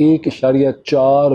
1.4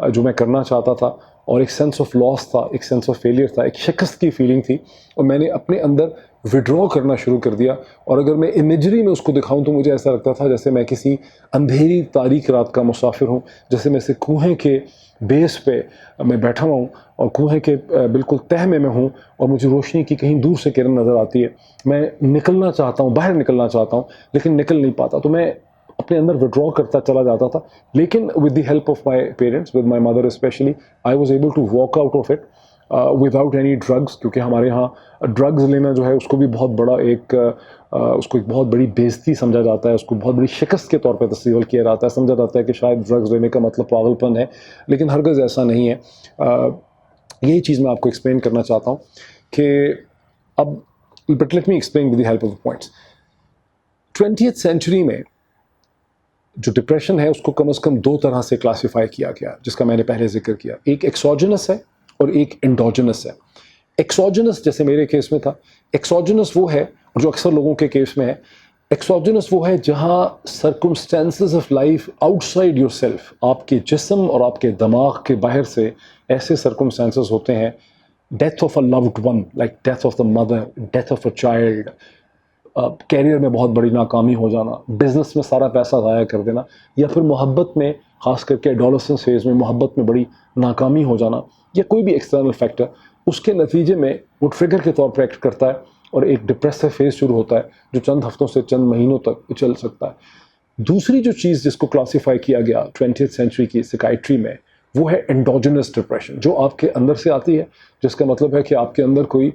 جو میں کرنا چاہتا تھا, اور ایک سینس آف لاس تھا, ایک سینس آف فیلئر تھا, ایک شکست کی فیلنگ تھی, اور میں نے اپنے اندر وڈرا کرنا شروع کر دیا. اور اگر میں امیجری میں اس کو دکھاؤں تو مجھے ایسا لگتا تھا جیسے میں کسی اندھیری تاریک رات کا مسافر ہوں, جیسے میں سے کنویں کے بیس پہ میں بیٹھا ہوا ہوں اور کنویں کے بالکل تہہ میں ہوں, اور مجھے روشنی کی کہیں دور سے کرن نظر آتی ہے. میں نکلنا چاہتا ہوں, باہر نکلنا چاہتا ہوں, لیکن نکل نہیں پاتا. تو میں اپنے اندر وڈرا کرتا چلا جاتا تھا, لیکن with the help of my parents, with my mother especially, I was able to walk out of it without any drugs. کیونکہ ہمارے یہاں ڈرگز لینا جو ہے اس کو بھی بہت بڑا اس کو ایک بہت بڑی بےزتی سمجھا جاتا ہے, اس کو بہت بڑی شکست کے طور پہ تصور کیا جاتا ہے, سمجھا جاتا ہے کہ شاید ڈرگز لینے کا مطلب پاگل پن ہے, لیکن ہرگز ایسا نہیں ہے. یہی چیز میں آپ کو ایکسپلین کرنا چاہتا ہوں کہ اب but let me explain with the help of the points. 20th century میں جو ڈپریشن ہے اس کو کم از کم دو طرح سے کلاسیفائی کیا گیا, جس کا میں نے پہلے ذکر کیا. ایک ایکسوجنس ہے اور ایک انڈوجنس ہے. ایکسوجنس جیسے میرے کیس میں تھا, ایکسوجنس وہ ہے, اور جو اکثر لوگوں کے کیس میں ہے, ایکسوجنس وہ ہے جہاں circumstances of life out side your self, آپ کے جسم اور آپ کے دماغ کے باہر سے ایسے سرکمسٹینسز ہوتے ہیں, death of a loved one, like death of the mother, death of a child, career میں بہت بڑی ناکامی ہو جانا, بزنس میں سارا پیسہ ضائع کر دینا, یا پھر محبت میں, خاص کر کے ایڈولسنس فیز میں محبت میں بڑی ناکامی ہو جانا, یا کوئی بھی ایکسٹرنل فیکٹر, اس کے نتیجے میں وہ ٹریگر کے طور پر ایکٹ کرتا ہے اور ایک ڈپریسو فیز شروع ہوتا ہے جو چند ہفتوں سے چند مہینوں تک چل سکتا ہے. دوسری جو چیز جس کو کلاسیفائی کیا گیا 20th سینچری کی سیکائٹری میں, وہ ہے انڈوجنس ڈپریشن, جو آپ کے اندر سے آتی ہے, جس کا مطلب ہے کہ آپ کے اندر کوئی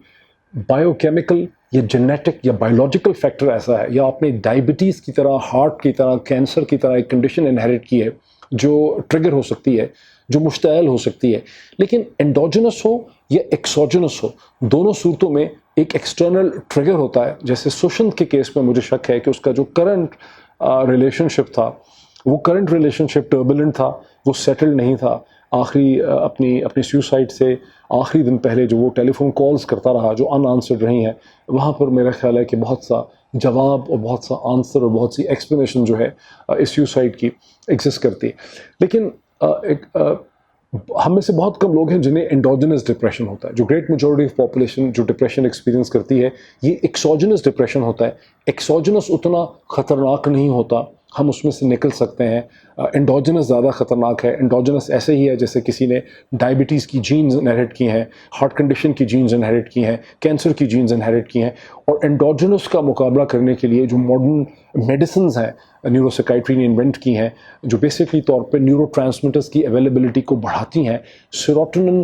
بایو کیمیکل یا جینیٹک یا بایولوجیکل فیکٹر ایسا ہے, یا آپ نے ڈائبٹیز کی طرح, ہارٹ کی طرح, کینسر کی طرح ایک کنڈیشن انہیریٹ کی ہے جو ٹریگر ہو سکتی ہے, جو مشتعل ہو سکتی ہے. لیکن انڈوجنس ہو یا ایکسوجنس ہو, دونوں صورتوں میں ایک ایکسٹرنل ٹریگر ہوتا ہے. جیسے سوشنت کے کیس میں مجھے شک ہے کہ اس کا جو کرنٹ ریلیشن شپ تھا, وہ کرنٹ ریلیشن شپ ٹربولنٹ تھا, وہ سیٹلڈ نہیں تھا. آخری اپنی سیوسائڈ سے آخری دن پہلے جو وہ ٹیلی فون کالز کرتا رہا جو ان آنسرڈ رہی ہیں, وہاں پر میرا خیال ہے کہ بہت سا جواب اور بہت سا آنسر اور بہت سی ایکسپلینیشن جو ہے اس سیوسائڈ کی ایگزسٹ کرتی ہے. لیکن ہم میں سے بہت کم لوگ ہیں جنہیں انڈوجنس ڈپریشن ہوتا ہے. جو گریٹ میجورٹی آف پاپولیشن جو ڈپریشن ایکسپیرینس کرتی ہے, یہ ایکسوجنس ڈپریشن ہوتا ہے. ایکسوجنس اتنا خطرناک نہیں ہوتا, ہم اس میں سے نکل سکتے ہیں. انڈوجنس زیادہ خطرناک ہے. انڈوجنس ایسے ہی ہے جیسے کسی نے ڈائبٹیز کی جینز انہیریٹ کی ہیں, ہارٹ کنڈیشن کی جینز انہیریٹ کی ہیں, کینسر کی جینز انہیریٹ کی ہیں. اور انڈوجنس کا مقابلہ کرنے کے لیے جو ماڈرن میڈیسنز ہیں نیورو سائکائٹری نے انوینٹ کی ہیں, جو بیسکلی طور پہ نیورو ٹرانسمیٹرز کی اویلیبلٹی کو بڑھاتی ہیں, سیروٹونن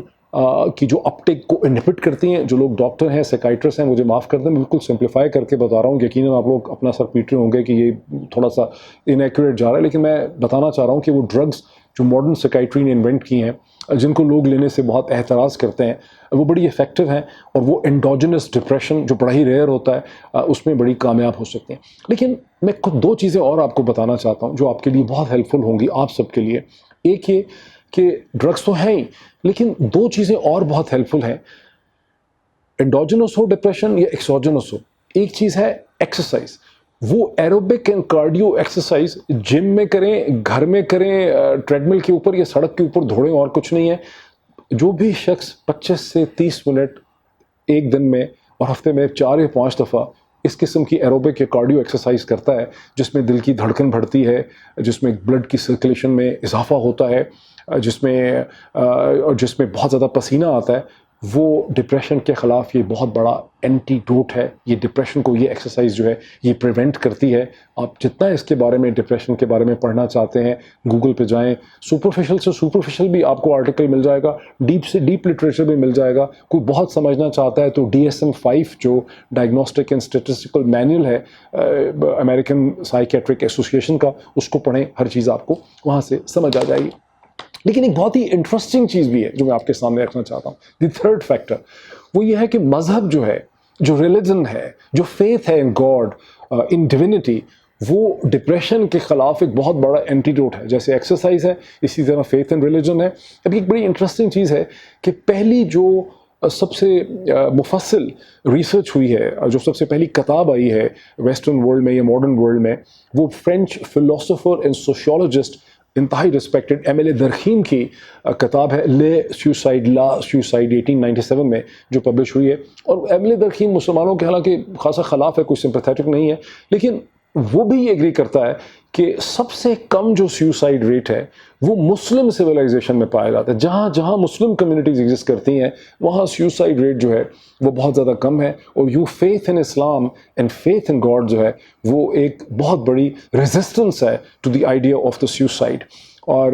کی جو اپٹیک کو انہبٹ کرتی ہیں. جو لوگ ڈاکٹر ہیں, سائکائٹرسٹ ہیں, مجھے معاف کر دیں, بالکل سمپلیفائی کر کے بتا رہا ہوں, یقیناً آپ لوگ اپنا سر پیٹ رہے ہوں گے کہ یہ تھوڑا سا انیکوریٹ جا رہا ہے, لیکن میں بتانا چاہ رہا ہوں کہ وہ ڈرگس جو ماڈرن سائکائٹری نے انوینٹ کی ہیں, جن کو لوگ لینے سے بہت احتراز کرتے ہیں, وہ بڑی افیکٹو ہیں, اور وہ انڈوجنس ڈپریشن جو بڑا ہی ریئر ہوتا ہے اس میں بڑی کامیاب ہو سکتے ہیں. لیکن میں خود دو چیزیں اور آپ کو بتانا چاہتا ہوں جو آپ کے لیے بہت ہیلپ فل ہوں گی, آپ سب کے لیے. ایک یہ کہ ڈرگس تو ہیں ہی, لیکن دو چیزیں اور بہت ہیلپ فل ہیں, انڈوجنس ہو ڈپریشن یا ایکسوجنس ہو. ایک چیز ہے ایکسرسائز, وہ ایروبک اینڈ کارڈیو ایکسرسائز جم میں کریں, گھر میں کریں, ٹریڈ مل کے اوپر یا سڑک کے اوپر دوڑیں, اور کچھ نہیں ہے. جو بھی شخص 25 سے 30 منٹ ایک دن میں اور ہفتے میں 4 یا 5 دفعہ اس قسم کی ایروبک یا کارڈیو ایکسرسائز کرتا ہے, جس میں دل کی دھڑکن بڑھتی ہے, جس میں بلڈ کی سرکولیشن میں اضافہ ہوتا ہے, جس میں بہت زیادہ پسینہ آتا ہے, وہ ڈپریشن کے خلاف یہ بہت بڑا اینٹی ڈوٹ ہے. یہ ڈپریشن کو یہ ایکسرسائز جو ہے یہ پریونٹ کرتی ہے. آپ جتنا اس کے بارے میں, ڈپریشن کے بارے میں پڑھنا چاہتے ہیں, گوگل پہ جائیں, سپرفیشل سے سپرفیشل بھی آپ کو آرٹیکل مل جائے گا, ڈیپ سے ڈیپ لٹریچر بھی مل جائے گا. کوئی بہت سمجھنا چاہتا ہے تو DSM-5 جو ڈائگنوسٹک اینڈ اسٹیٹسٹیکل مینول ہے امریکن سائیکیٹرک ایسوسیشن کا, اس کو پڑھیں, ہر چیز آپ کو وہاں سے سمجھ آ جائے گی. لیکن ایک بہت ہی انٹرسٹنگ چیز بھی ہے جو میں آپ کے سامنے رکھنا چاہتا ہوں. دی تھرڈ فیکٹر وہ یہ ہے کہ مذہب جو ہے, جو ریلیجن ہے, جو فیتھ ہے ان گاڈ, ان ڈیوینٹی, وہ ڈپریشن کے خلاف ایک بہت بڑا اینٹیڈوٹ ہے. جیسے ایکسرسائز ہے, اسی طرح فیتھ اینڈ ریلیجن ہے. اب ایک بڑی انٹرسٹنگ چیز ہے کہ پہلی جو سب سے مفصل ریسرچ ہوئی ہے, جو سب سے پہلی کتاب آئی ہے ویسٹرن ورلڈ میں یا ماڈرن ورلڈ میں, وہ فرینچ فلاسفر اینڈ سوشیولوجسٹ انتہائی رسپیکٹڈ ایم ایل اے درخیم کی کتاب ہے لا سوسائڈ 1897 میں جو پبلش ہوئی ہے. اور ایم ایل اے درخیم مسلمانوں کے حالانکہ خاصا خلاف ہے, کوئی سمپیتھیٹک نہیں ہے, لیکن وہ بھی یہ ایگری کرتا ہے کہ سب سے کم جو سیوسائڈ ریٹ ہے وہ مسلم سویلائزیشن میں پایا جاتا ہے. جہاں جہاں مسلم کمیونٹیز ایگزسٹ کرتی ہیں وہاں سیوسائڈ ریٹ جو ہے وہ بہت زیادہ کم ہے. اور you faith in Islam and faith in God جو ہے وہ ایک بہت بڑی ریزسٹنس ہے to the idea of the suicide. اور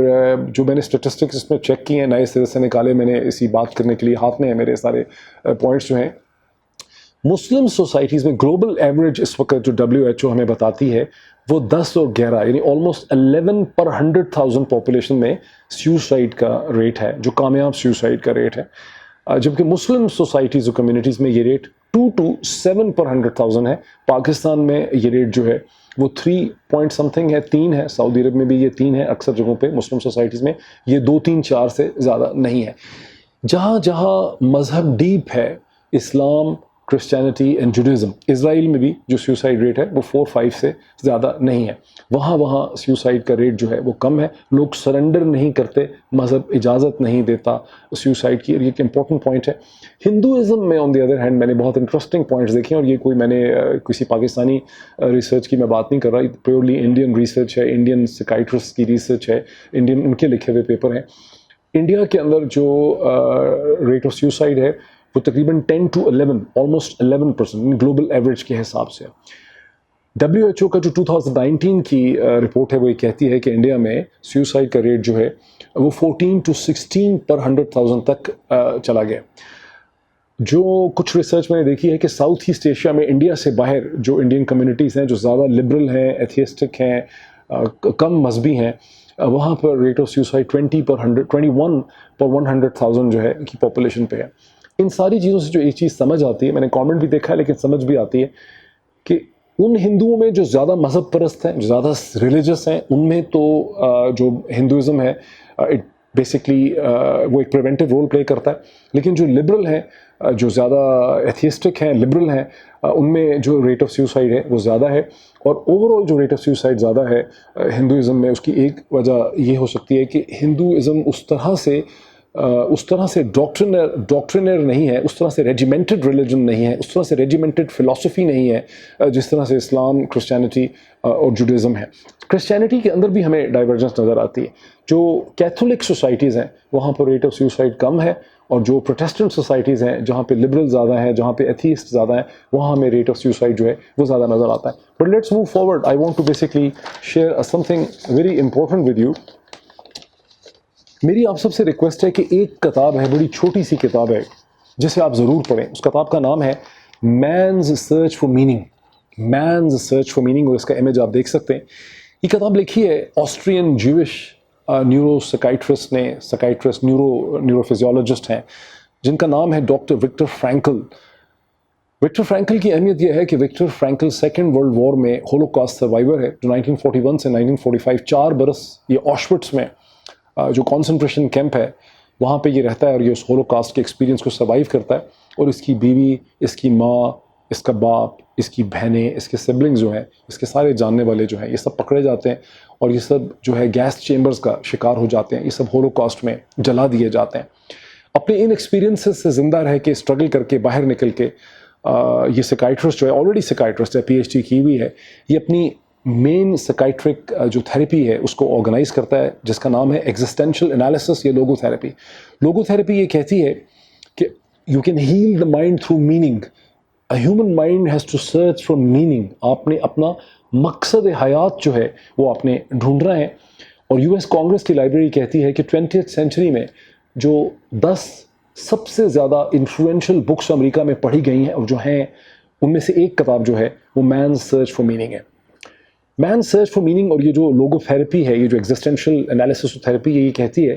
جو میں نے اسٹیٹسٹکس اس میں چیک کیے ہیں, نئے سرے سے نکالے میں نے اسی بات کرنے کے لیے ہاتھ میں ہیں میرے سارے پوائنٹس جو ہیں. مسلم سوسائٹیز میں گلوبل ایوریج اس وقت جو WHO ہمیں بتاتی ہے وہ 10 اور 11 یعنی آلموسٹ 11 پر 100,000 پاپولیشن میں سیوسائڈ کا ریٹ ہے, جو کامیاب سیوسائڈ کا ریٹ ہے. جبکہ مسلم سوسائٹیز اور کمیونٹیز میں یہ ریٹ 2 to 7 پر 100,000 ہے. پاکستان میں یہ ریٹ جو ہے وہ 3 پوائنٹ سمتھنگ ہے, 3 ہے. سعودی عرب میں بھی یہ 3 ہے. اکثر جگہوں پہ مسلم سوسائٹیز میں یہ 2, 3, 4 سے زیادہ نہیں ہے. جہاں جہاں مذہب ڈیپ ہے, اسلام, کرسچینٹی اینڈ جوڈیزم, اسرائیل میں بھی جو سیوسائڈ ریٹ ہے وہ 4-5 سے زیادہ نہیں ہے. وہاں سیوسائڈ کا ریٹ جو ہے وہ کم ہے. لوگ سرنڈر نہیں کرتے, مذہب اجازت نہیں دیتا سیوسائڈ کی, اور یہ ایک امپورٹنٹ پوائنٹ ہے. ہندوازم میں آن دی ادر ہینڈ میں نے بہت انٹرسٹنگ پوائنٹس دیکھے, اور یہ کوئی میں نے کسی پاکستانی ریسرچ کی میں بات نہیں کر رہا, پیورلی انڈین ریسرچ ہے, انڈین سائکیٹرسٹ کی ریسرچ ہے, انڈین ان کے لکھے ہوئے پیپر ہیں. انڈیا کے اندر جو ریٹ آف سیوسائڈ ہے وہ تقریباً 10 to 11 آلموسٹ 11% گلوبل ایوریج کے حساب سے. WHO کا جو 2019 کی رپورٹ ہے وہ یہ کہتی ہے کہ انڈیا میں سیوسائڈ کا ریٹ جو ہے وہ 14 to 16 پر 100,000 تک چلا گیا. جو کچھ ریسرچ میں نے دیکھی ہے کہ ساؤتھ ایسٹ ایشیا میں انڈیا سے باہر جو انڈین کمیونٹیز ہیں جو زیادہ لبرل ہیں, ایتھیسٹک ہیں, کم مذہبی ہیں, وہاں پر ریٹ آف سیوسائڈ 21 پر 100,000 جو ہے کی پاپولیشن پہ ہے. ان ساری چیزوں سے جو ایک چیز سمجھ آتی ہے, میں نے کامنٹ بھی دیکھا ہے لیکن سمجھ بھی آتی ہے کہ ان ہندوؤں میں جو زیادہ مذہب پرست ہیں, جو زیادہ ریلیجس ہیں, ان میں تو جو ہندوازم ہے بیسکلی وہ ایک پریونٹیو رول پلے کرتا ہے. لیکن جو لبرل ہیں, جو زیادہ ایتھیسٹک ہیں, لبرل ہیں, ان میں جو ریٹ آف سیوسائڈ ہے وہ زیادہ ہے. اور اوور آل جو ریٹ آف سیوسائڈ زیادہ ہے ہندوازم میں, اس کی ایک وجہ یہ ہو سکتی ہے کہ ہندوازم اس طرح سے ڈاکٹرنر نہیں ہے, اس طرح سے ریجیمنٹڈ ریلیجن نہیں ہے, اس طرح سے ریجیمنٹڈ فلسفی نہیں ہے جس طرح سے اسلام, کرسچینٹی اور جوڈیزم ہے. کرسچینٹی کے اندر بھی ہمیں ڈائیورجنس نظر آتی ہے. جو کیتھولک سوسائٹیز ہیں وہاں پر ریٹ آف سیوسائڈ کم ہے, اور جو پروٹیسٹنٹ سوسائٹیز ہیں جہاں پہ لبرل زیادہ ہیں, جہاں پہ ایتھیسٹ زیادہ ہیں, وہاں ہمیں ریٹ آف سیوسائڈ جو ہے وہ زیادہ نظر آتا ہے. But let's move forward. I want to basically share something very important with you. میری آپ سب سے ریکویسٹ ہے کہ ایک کتاب ہے, بڑی چھوٹی سی کتاب ہے, جسے آپ ضرور پڑھیں. اس کتاب کا نام ہے man's search for meaning. Man's search for meaning, اور اس کا امیج آپ دیکھ سکتے ہیں. یہ کتاب لکھی ہے آسٹرین جیوش نیورو سائکیٹرسٹ نے, سائکیٹرسٹ نیورو فزیولوجسٹ ہیں, جن کا نام ہے doctor Viktor Frankl. Viktor Frankl کی اہمیت یہ ہے کہ Viktor Frankl second world war میں ہولوکاسٹ سروائیور ہے, جو 1941 سے 1945 4 برس یہ آشوٹس میں جو کانسنٹریشن کیمپ ہے وہاں پہ یہ رہتا ہے, اور یہ اس ہولوکاسٹ کے ایکسپیرینس کو سروائیو کرتا ہے. اور اس کی بیوی, اس کی ماں, اس کا باپ, اس کی بہنیں, اس کے سبلنگز جو ہیں, اس کے سارے جاننے والے جو ہیں, یہ سب پکڑے جاتے ہیں, اور یہ سب جو ہے گیس چیمبرز کا شکار ہو جاتے ہیں. یہ سب ہولوکاسٹ میں جلا دیے جاتے ہیں. اپنے ان ایکسپیرینسز سے زندہ رہ کے, اسٹرگل کر کے, باہر نکل کے یہ سائکیٹرسٹ جو ہے, آلریڈی سائکیٹرسٹ ہے, PhD کی ہوئی ہے, یہ اپنی مین سائکیٹرک جو تھیراپی ہے اس کو آرگنائز کرتا ہے, جس کا نام ہے ایگزسٹینشل انالیسس یا لوگو تھیراپی. لوگو تھیراپی یہ کہتی ہے کہ you can heal the mind through meaning. A human mind has to search for meaning. آپ نے اپنا مقصد حیات جو ہے وہ آپ نے ڈھونڈنا ہے. اور US کانگریس کی لائبریری کہتی ہے کہ 20th سینچری میں جو 10 سب سے زیادہ انفلوئنشل بکس امریکہ میں پڑھی گئی ہیں اور جو ہیں, ان میں سے ایک کتاب جو ہے وہ مینز سرچ فار میننگ ہے. مین سرچ فار میننگ اور یہ جو لوگو تھیراپی ہے, یہ جو ایگزسٹینشل انالیسس تھیراپی یہ کہتی ہے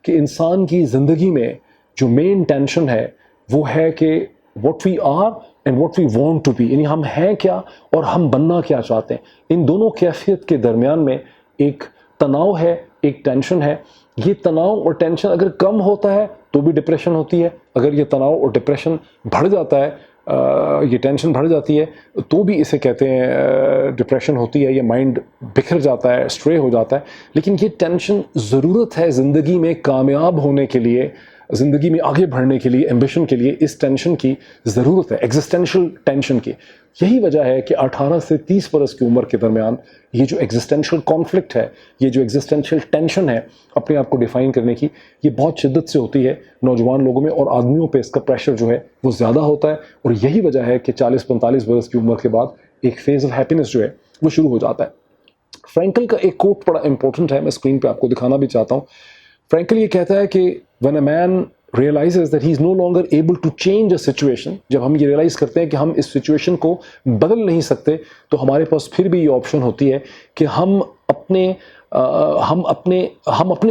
کہ انسان کی زندگی میں جو مین ٹینشن ہے وہ ہے کہ what we are and what we want to be, یعنی ہم ہیں کیا اور ہم بننا کیا چاہتے ہیں. ان دونوں کیفیت کے درمیان میں ایک تناؤ ہے, ایک ٹینشن ہے. یہ تناؤ اور ٹینشن اگر کم ہوتا ہے تو بھی ڈپریشن ہوتی ہے, اگر یہ تناؤ اور ڈپریشن بڑھ جاتا ہے یہ ٹینشن بڑھ جاتی ہے تو بھی اسے کہتے ہیں ڈپریشن ہوتی ہے، یہ مائنڈ بکھر جاتا ہے، اسٹرے ہو جاتا ہے. لیکن یہ ٹینشن ضرورت ہے زندگی میں کامیاب ہونے کے لیے، زندگی میں آگے بڑھنے کے لیے، ایمبیشن کے لیے اس ٹینشن کی ضرورت ہے، ایگزسٹینشیل ٹینشن کی. یہی وجہ ہے کہ 18 سے 30 برس کی عمر کے درمیان یہ جو ایگزسٹینشیل کانفلکٹ ہے، یہ جو ایگزسٹینشیل ٹینشن ہے اپنے آپ کو ڈیفائن کرنے کی، یہ بہت شدت سے ہوتی ہے نوجوان لوگوں میں، اور آدمیوں پہ اس کا پریشر جو ہے وہ زیادہ ہوتا ہے. اور یہی وجہ ہے کہ 40-45 برس کی عمر کے بعد ایک فیز آف ہیپینس جو ہے وہ شروع ہو جاتا ہے. فرینکل کا ایک کوٹ بڑا امپورٹنٹ ہے، میں اسکرین پہ آپ کو دکھانا بھی چاہتا ہوں. فرینکل یہ کہتا ہے کہ when a man realizes that he is no longer able to change a situation، جب ہم یہ ریئلائز کرتے ہیں کہ ہم اس سچویشن کو بدل نہیں سکتے، تو ہمارے پاس پھر بھی یہ آپشن ہوتی ہے کہ ہم اپنے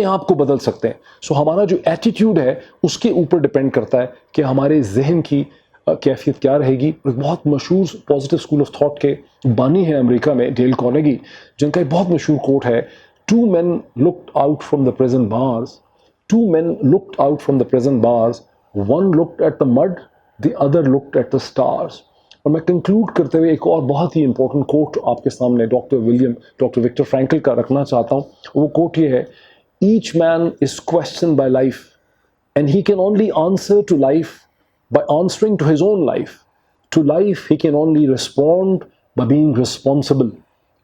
آپ کو بدل سکتے ہیں. سو ہمارا جو ایٹیٹیوڈ ہے اس کے اوپر ڈپینڈ کرتا ہے کہ ہمارے ذہن کی کیفیت کیا رہے گی. ایک بہت مشہور پازیٹیو اسکول آف تھاٹ کے بانی ہیں امریکہ میں، ڈیل کارنیگی، جن کا ایک بہت مشہور کوٹ ہے: Two men looked out from the prison bars. Two men looked out from the prison bars. One looked at the mud, the other looked at the stars. اور میں کنکلوڈ کرتے ہوئے ایک اور بہت ہی امپورٹنٹ کوٹ آپ کے سامنے ڈاکٹر وکٹر فرینکل کا رکھنا چاہتا ہوں. وہ کوٹ یہ ہے: Each man is questioned by life, and he can only answer to life by answering to his own life. To life he can only respond by being responsible.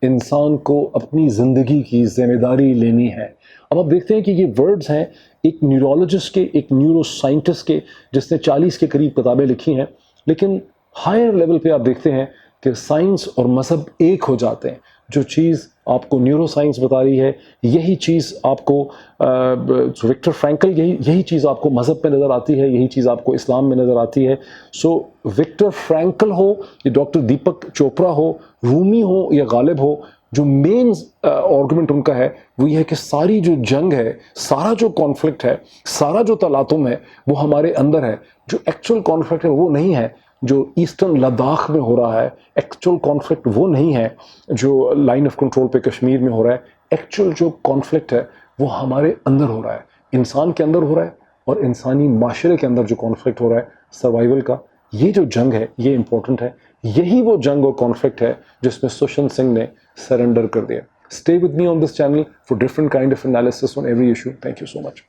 انسان کو اپنی زندگی کی ذمہ داری لینی ہے. اب آپ دیکھتے ہیں کہ یہ ورڈز ہیں ایک نیورولوجسٹ کے، ایک نیورو سائنٹسٹ کے، جس نے 40 کے قریب کتابیں لکھی ہیں. لیکن ہائر لیول پہ آپ دیکھتے ہیں کہ سائنس اور مذہب ایک ہو جاتے ہیں. جو چیز آپ کو نیورو سائنس بتا رہی ہے، یہی چیز آپ کو وکٹر فرینکل، یہی چیز آپ کو مذہب میں نظر آتی ہے، یہی چیز آپ کو اسلام میں نظر آتی ہے. سو وکٹر فرینکل ہو یا ڈاکٹر دیپک چوپڑا ہو، رومی ہو یا غالب ہو، جو مین آرگومنٹ ان کا ہے وہ یہ ہے کہ ساری جو جنگ ہے، سارا جو کانفلکٹ ہے، سارا جو تلاطم ہے وہ ہمارے اندر ہے. جو ایکچوئل کانفلکٹ ہے وہ نہیں ہے جو ایسٹرن لداخ میں ہو رہا ہے. ایکچوئل کانفلکٹ وہ نہیں ہے جو لائن آف کنٹرول پہ کشمیر میں ہو رہا ہے. ایکچوئل جو کانفلکٹ ہے وہ ہمارے اندر ہو رہا ہے، انسان کے اندر ہو رہا ہے. اور انسانی معاشرے کے اندر جو کانفلکٹ ہو رہا ہے سروائیول کا، یہ جو جنگ ہے یہ امپورٹنٹ ہے. یہی وہ جنگ اور کانفلکٹ ہے جس میں سشنت سنگھ نے سرنڈر کر دیا. Stay with me on this channel for different kind of analysis on every issue. Thank you so much.